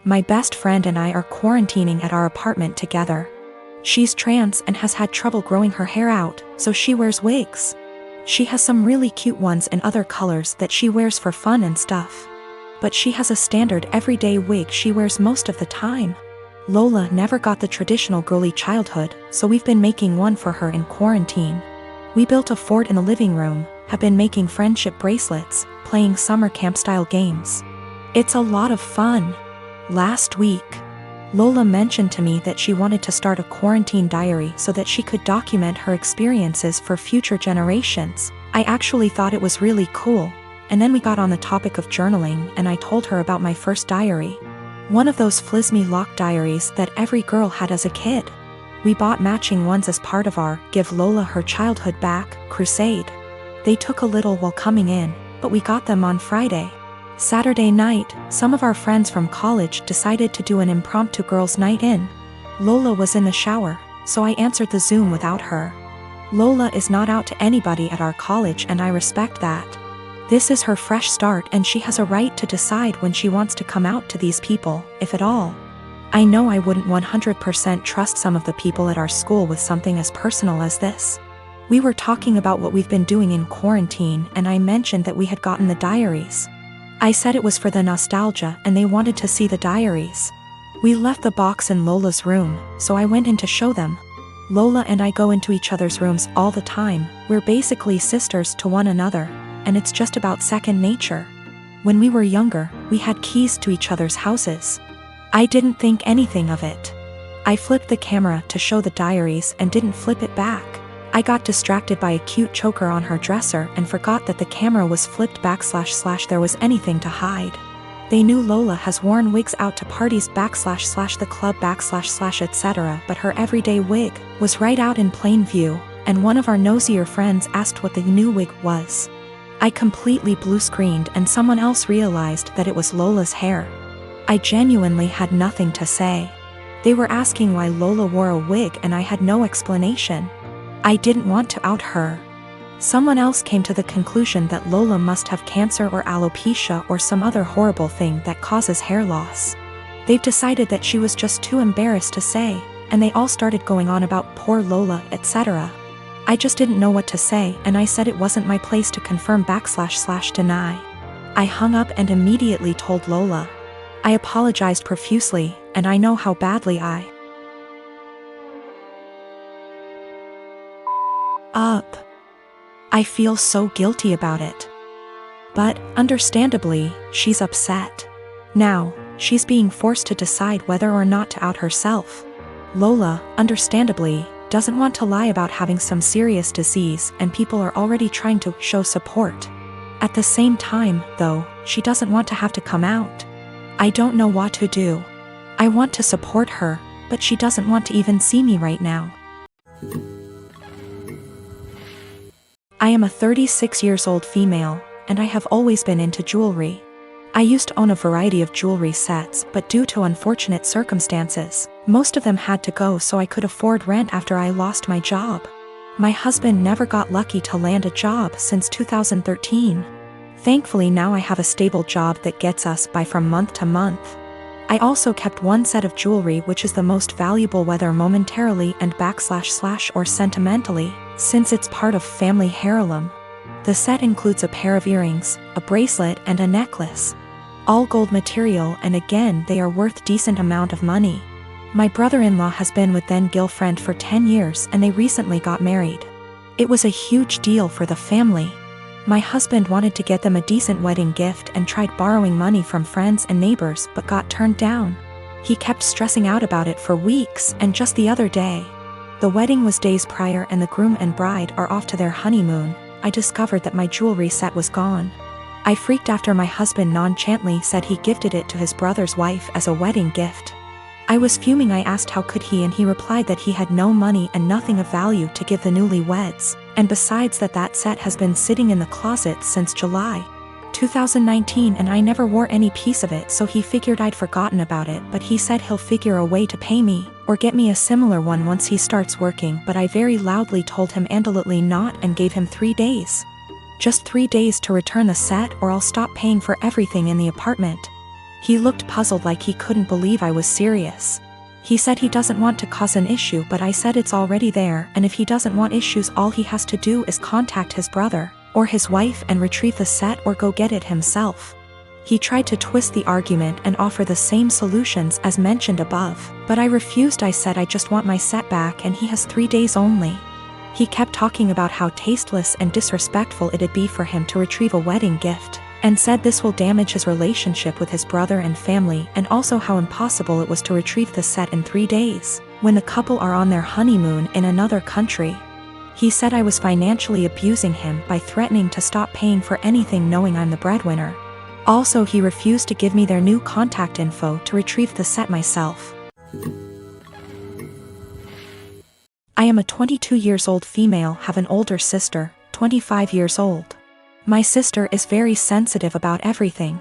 My best friend and I are quarantining at our apartment together. She's trans and has had trouble growing her hair out, so she wears wigs. She has some really cute ones in other colors that she wears for fun and stuff. But she has a standard everyday wig she wears most of the time. Lola never got the traditional girly childhood, so we've been making one for her in quarantine. We built a fort in the living room, have been making friendship bracelets, playing summer camp-style games. It's a lot of fun. Last week, Lola mentioned to me that she wanted to start a quarantine diary so that she could document her experiences for future generations. I actually thought it was really cool, and then we got on the topic of journaling and I told her about my first diary. One of those flismy lock diaries that every girl had as a kid. We bought matching ones as part of our Give Lola Her Childhood Back crusade. They took a little while coming in, but we got them on Friday. Saturday night, some of our friends from college decided to do an impromptu girls' night in. Lola was in the shower, so I answered the Zoom without her. Lola is not out to anybody at our college and I respect that. This is her fresh start and she has a right to decide when she wants to come out to these people, if at all. I know I wouldn't 100% trust some of the people at our school with something as personal as this. We were talking about what we've been doing in quarantine and I mentioned that we had gotten the diaries. I said it was for the nostalgia and they wanted to see the diaries. We left the box in Lola's room, so I went in to show them. Lola and I go into each other's rooms all the time, we're basically sisters to one another, and it's just about second nature. When we were younger, we had keys to each other's houses. I didn't think anything of it. I flipped the camera to show the diaries and didn't flip it back. I got distracted by a cute choker on her dresser and forgot that the camera was flipped back / there was anything to hide. They knew Lola has worn wigs out to parties / the club / etc., but her everyday wig was right out in plain view, and one of our nosier friends asked what the new wig was. I completely blue-screened and someone else realized that it was Lola's hair. I genuinely had nothing to say. They were asking why Lola wore a wig and I had no explanation. I didn't want to out her. Someone else came to the conclusion that Lola must have cancer or alopecia or some other horrible thing that causes hair loss. They've decided that she was just too embarrassed to say, and they all started going on about poor Lola, etc. I just didn't know what to say and I said it wasn't my place to confirm / deny. I hung up and immediately told Lola. I apologized profusely, and I know how badly I I feel so guilty about it. But, understandably, she's upset. Now, she's being forced to decide whether or not to out herself. Lola, understandably, doesn't want to lie about having some serious disease and people are already trying to show support. At the same time, though, she doesn't want to have to come out. I don't know what to do. I want to support her, but she doesn't want to even see me right now. I am a 36-year-old female, and I have always been into jewelry. I used to own a variety of jewelry sets, but due to unfortunate circumstances, most of them had to go so I could afford rent after I lost my job. My husband never got lucky to land a job since 2013. Thankfully now I have a stable job that gets us by from month to month. I also kept one set of jewelry which is the most valuable whether momentarily and / or sentimentally, since it's part of family heirloom. The set includes a pair of earrings, a bracelet and a necklace. All gold material and again they are worth decent amount of money. My brother-in-law has been with then-girlfriend for 10 years and they recently got married. It was a huge deal for the family. My husband wanted to get them a decent wedding gift and tried borrowing money from friends and neighbors but got turned down. He kept stressing out about it for weeks and just the other day. The wedding was days prior and the groom and bride are off to their honeymoon. I discovered that my jewelry set was gone. I freaked after my husband nonchalantly said he gifted it to his brother's wife as a wedding gift. I was fuming. I asked how could he and he replied that he had no money and nothing of value to give the newlyweds, and besides that set has been sitting in the closet since July 2019 and I never wore any piece of it so he figured I'd forgotten about it but he said he'll figure a way to pay me, or get me a similar one once he starts working but I very loudly told him absolutely not and gave him 3 days. Just 3 days to return the set or I'll stop paying for everything in the apartment. He looked puzzled like he couldn't believe I was serious. He said he doesn't want to cause an issue, but I said it's already there, and if he doesn't want issues, all he has to do is contact his brother or his wife and retrieve the set or go get it himself. He tried to twist the argument and offer the same solutions as mentioned above, but I refused. I said I just want my set back and he has 3 days only. He kept talking about how tasteless and disrespectful it'd be for him to retrieve a wedding gift, and said this will damage his relationship with his brother and family, and also how impossible it was to retrieve the set in 3 days, when the couple are on their honeymoon in another country. He said I was financially abusing him by threatening to stop paying for anything knowing I'm the breadwinner. Also, he refused to give me their new contact info to retrieve the set myself. I am a 22 years old female, have an older sister, 25 years old. My sister is very sensitive about everything.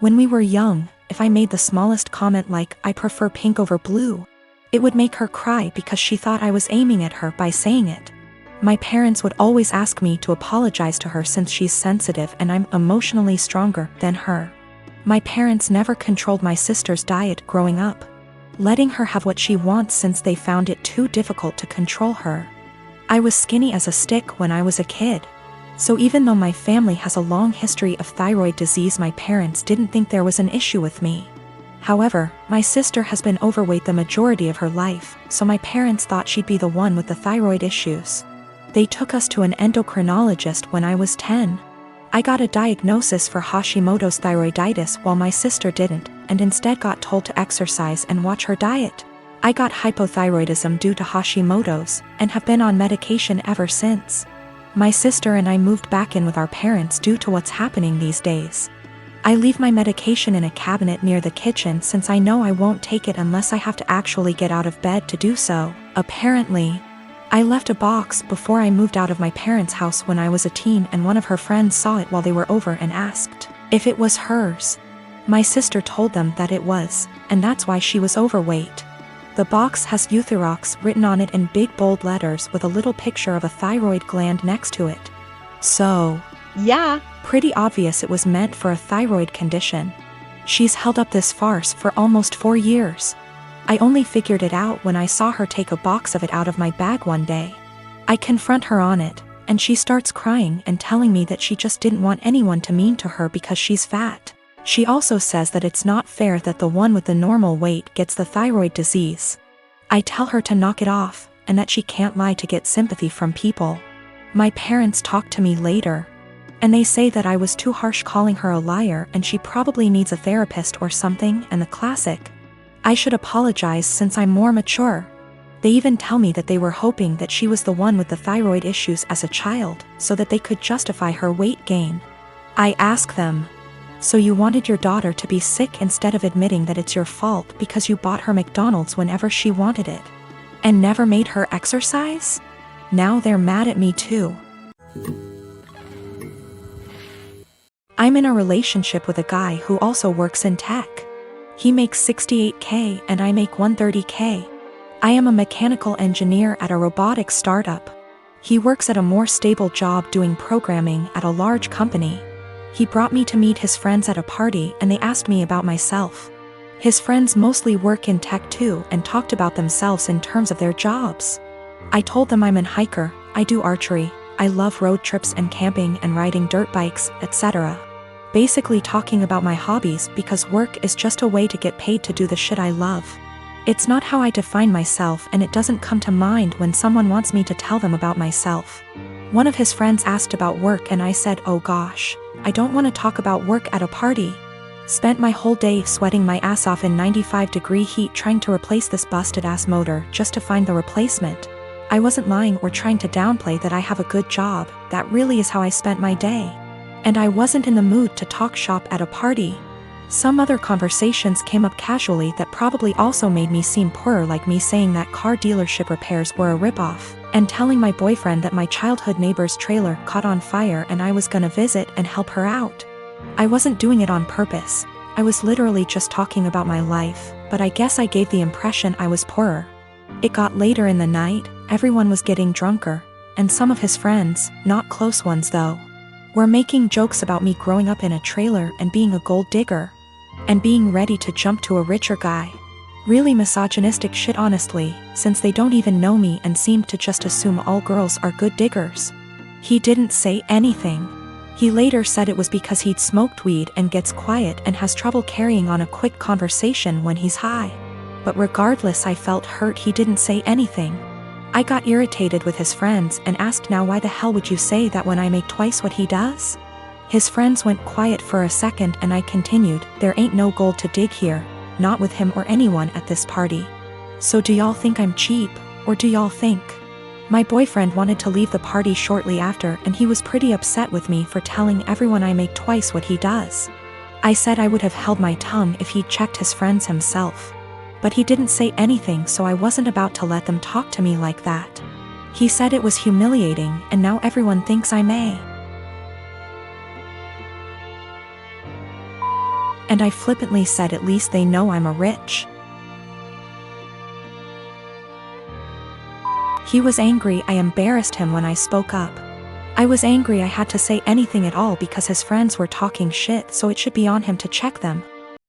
When we were young, if I made the smallest comment like, I prefer pink over blue, it would make her cry because she thought I was aiming at her by saying it. My parents would always ask me to apologize to her since she's sensitive and I'm emotionally stronger than her. My parents never controlled my sister's diet growing up, letting her have what she wants since they found it too difficult to control her. I was skinny as a stick when I was a kid. So even though my family has a long history of thyroid disease, my parents didn't think there was an issue with me. However, my sister has been overweight the majority of her life, so my parents thought she'd be the one with the thyroid issues. They took us to an endocrinologist when I was 10. I got a diagnosis for Hashimoto's thyroiditis while my sister didn't, and instead got told to exercise and watch her diet. I got hypothyroidism due to Hashimoto's, and have been on medication ever since. My sister and I moved back in with our parents due to what's happening these days. I leave my medication in a cabinet near the kitchen since I know I won't take it unless I have to actually get out of bed to do so. Apparently, I left a box before I moved out of my parents' house when I was a teen, and one of her friends saw it while they were over and asked if it was hers. My sister told them that it was, and that's why she was overweight. The box has Euthyrox written on it in big bold letters with a little picture of a thyroid gland next to it. So, yeah, pretty obvious it was meant for a thyroid condition. She's held up this farce for almost 4 years. I only figured it out when I saw her take a box of it out of my bag one day. I confront her on it, and she starts crying and telling me that she just didn't want anyone to mean to her because she's fat. She also says that it's not fair that the one with the normal weight gets the thyroid disease. I tell her to knock it off, and that she can't lie to get sympathy from people. My parents talk to me later, and they say that I was too harsh calling her a liar and she probably needs a therapist or something, and the classic, I should apologize since I'm more mature. They even tell me that they were hoping that she was the one with the thyroid issues as a child, so that they could justify her weight gain. I ask them, so you wanted your daughter to be sick instead of admitting that it's your fault because you bought her McDonald's whenever she wanted it, and never made her exercise? Now they're mad at me too. I'm in a relationship with a guy who also works in tech. He makes $68K and I make $130K. I am a mechanical engineer at a robotics startup. He works at a more stable job doing programming at a large company. He brought me to meet his friends at a party and they asked me about myself. His friends mostly work in tech too and talked about themselves in terms of their jobs. I told them I'm an hiker, I do archery, I love road trips and camping and riding dirt bikes, etc. Basically talking about my hobbies because work is just a way to get paid to do the shit I love. It's not how I define myself, and it doesn't come to mind when someone wants me to tell them about myself. One of his friends asked about work and I said, oh gosh, I don't want to talk about work at a party. Spent my whole day sweating my ass off in 95-degree heat trying to replace this busted ass motor just to find the replacement. I wasn't lying or trying to downplay that I have a good job, that really is how I spent my day. And I wasn't in the mood to talk shop at a party. Some other conversations came up casually that probably also made me seem poorer, like me saying that car dealership repairs were a ripoff, and telling my boyfriend that my childhood neighbor's trailer caught on fire and I was gonna visit and help her out. I wasn't doing it on purpose. I was literally just talking about my life, but I guess I gave the impression I was poorer. It got later in the night, everyone was getting drunker, and some of his friends, not close ones though, were making jokes about me growing up in a trailer and being a gold digger. and being ready to jump to a richer guy. Really misogynistic shit honestly, since they don't even know me and seem to just assume all girls are good diggers. He didn't say anything. He later said it was because he'd smoked weed and gets quiet and has trouble carrying on a quick conversation when he's high. But regardless, I felt hurt he didn't say anything. I got irritated with his friends and asked, now why the hell would you say that when I make twice what he does? His friends went quiet for a second and I continued, there ain't no gold to dig here, not with him or anyone at this party. So do y'all think I'm cheap, or do y'all think? My boyfriend wanted to leave the party shortly after and he was pretty upset with me for telling everyone I make twice what he does. I said I would have held my tongue if he'd checked his friends himself. But he didn't say anything, so I wasn't about to let them talk to me like that. He said it was humiliating and now everyone thinks I'm a. And I flippantly said at least they know I'm a rich. He was angry. I embarrassed him when I spoke up. I was angry I had to say anything at all because his friends were talking shit, so it should be on him to check them.